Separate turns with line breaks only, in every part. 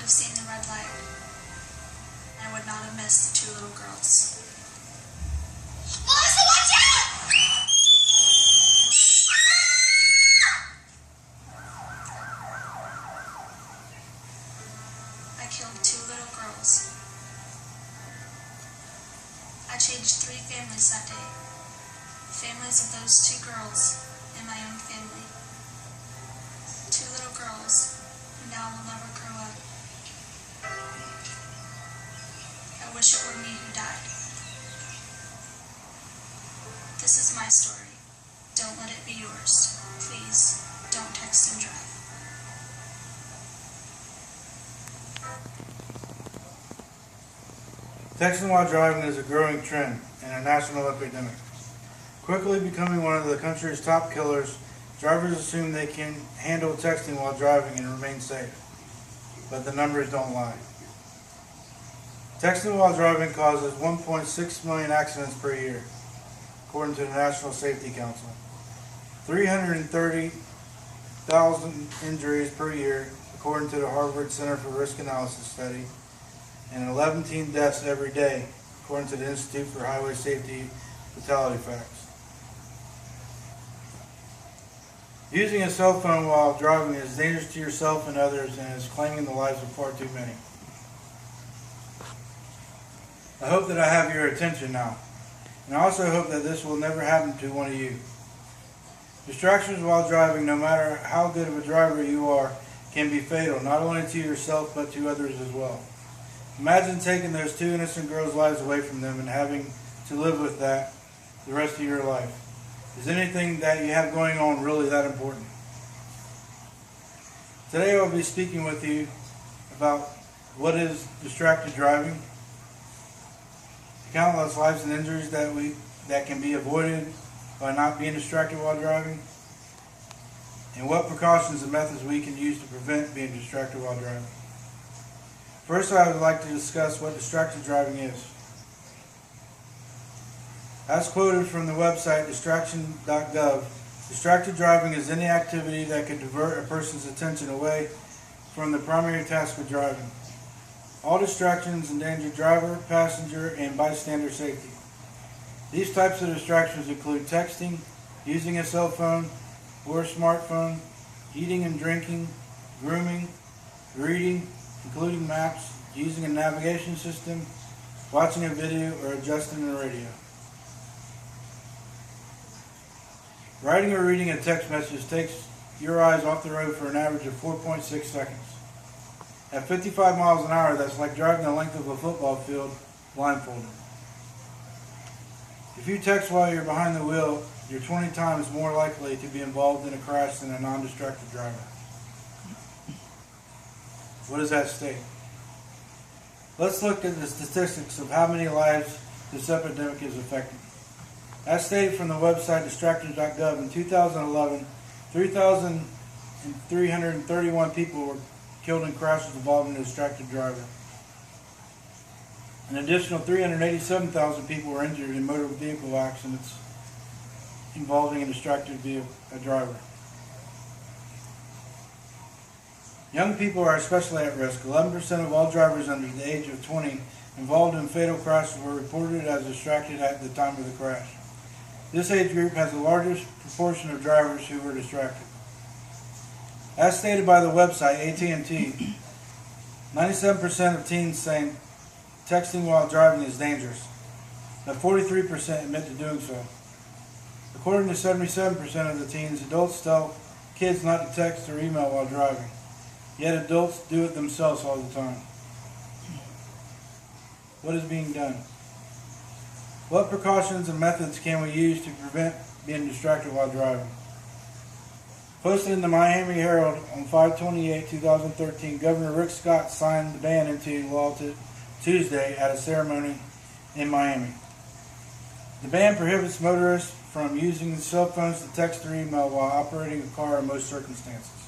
have seen the red light. I would not have missed the 2 little girls. Melissa, watch out! I killed 2 little girls. I changed 3 families that day. Families of those 2 girls and my own family. 2 little girls who now will never grow up. I wish it were me who died. This is my story. Don't let it be yours. Please, don't text and drive.
Texting while driving is a growing trend and a national epidemic. Quickly becoming one of the country's top killers, drivers assume they can handle texting while driving and remain safe. But the numbers don't lie. Texting while driving causes 1.6 million accidents per year, according to the National Safety Council. 330,000 injuries per year, according to the Harvard Center for Risk Analysis study, and 11 deaths every day, according to the Institute for Highway Safety Fatality Facts. Using a cell phone while driving is dangerous to yourself and others and is claiming the lives of far too many. I hope that I have your attention now, and I also hope that this will never happen to one of you. Distractions while driving, no matter how good of a driver you are, can be fatal, not only to yourself but to others as well. Imagine taking those 2 innocent girls' lives away from them and having to live with that the rest of your life. Is anything that you have going on really that important? Today I will be speaking with you about what is distracted driving, the countless lives and injuries that can be avoided by not being distracted while driving, and what precautions and methods we can use to prevent being distracted while driving. First, I would like to discuss what distracted driving is. As quoted from the website distraction.gov, distracted driving is any activity that could divert a person's attention away from the primary task of driving. All distractions endanger driver, passenger, and bystander safety. These types of distractions include texting, using a cell phone or a smartphone, eating and drinking, grooming, reading, including maps, using a navigation system, watching a video, or adjusting the radio. Writing or reading a text message takes your eyes off the road for an average of 4.6 seconds. At 55 miles an hour, that's like driving the length of a football field blindfolded. If you text while you're behind the wheel, you're 20 times more likely to be involved in a crash than a non-distracted driver. What does that state? Let's look at the statistics of how many lives this epidemic is affecting. As stated from the website distracted.gov, in 2011, 3,331 people were killed in crashes involving a distracted driver. An additional 387,000 people were injured in motor vehicle accidents involving a distracted driver. Young people are especially at risk. 11% of all drivers under the age of 20 involved in fatal crashes were reported as distracted at the time of the crash. This age group has the largest proportion of drivers who were distracted. As stated by the website AT&T, 97% of teens say texting while driving is dangerous, but 43% admit to doing so. According to 77% of the teens, adults tell kids not to text or email while driving, yet adults do it themselves all the time. What is being done? What precautions and methods can we use to prevent being distracted while driving? Posted in the Miami Herald on 5/28/2013, Governor Rick Scott signed the ban into law Tuesday at a ceremony in Miami. The ban prohibits motorists from using cell phones to text or email while operating a car in most circumstances.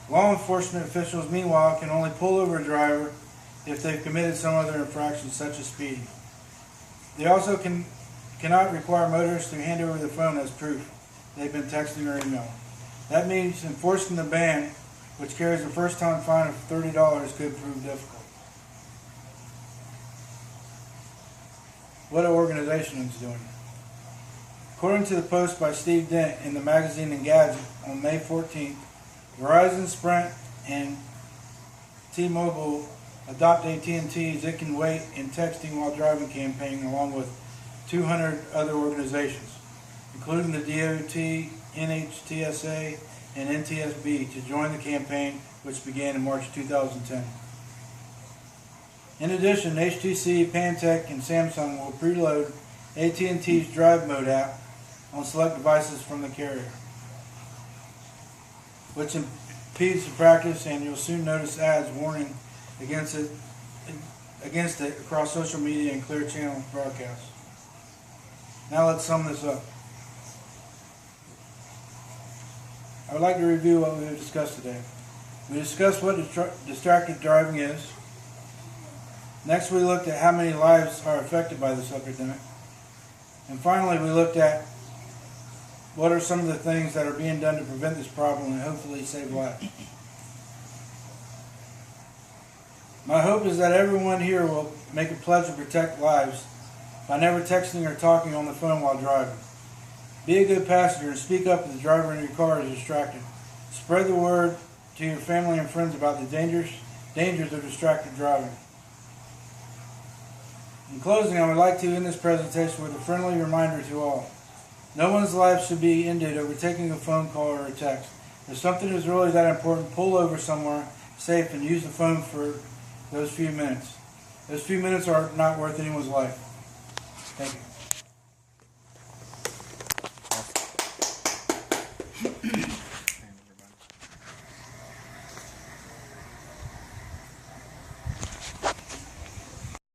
Law enforcement officials, meanwhile, can only pull over a driver if they've committed some other infraction, such as speeding. They also cannot require motorists to hand over the phone as proof they've been texting or emailing. That means enforcing the ban which carries a first-time fine of $30, could prove difficult. What an organization is doing. According to the post by Steve Dent in the magazine Engadget on May 14th, Verizon, Sprint, and T-Mobile adopt AT&T's It Can Wait in Texting While Driving campaign along with 200 other organizations, including the DOT, NHTSA, and NTSB, to join the campaign, which began in March 2010. In addition, HTC, Pantech, and Samsung will preload AT&T's Drive Mode app on select devices from the carrier, which impedes the practice, and you'll soon notice ads warning against it across social media and Clear Channel broadcasts. Now let's sum this up. I would like to review what we have discussed today. We discussed what distracted driving is. Next, we looked at how many lives are affected by this epidemic. And finally, we looked at what are some of the things that are being done to prevent this problem and hopefully save lives. My hope is that everyone here will make a pledge to protect lives by never texting or talking on the phone while driving. Be a good passenger and speak up if the driver in your car is distracted. Spread the word to your family and friends about the dangers of distracted driving. In closing, I would like to end this presentation with a friendly reminder to all. No one's life should be ended over taking a phone call or a text. If something is really that important, pull over somewhere safe and use the phone for those few minutes. Those few minutes are not worth anyone's life. Thank you.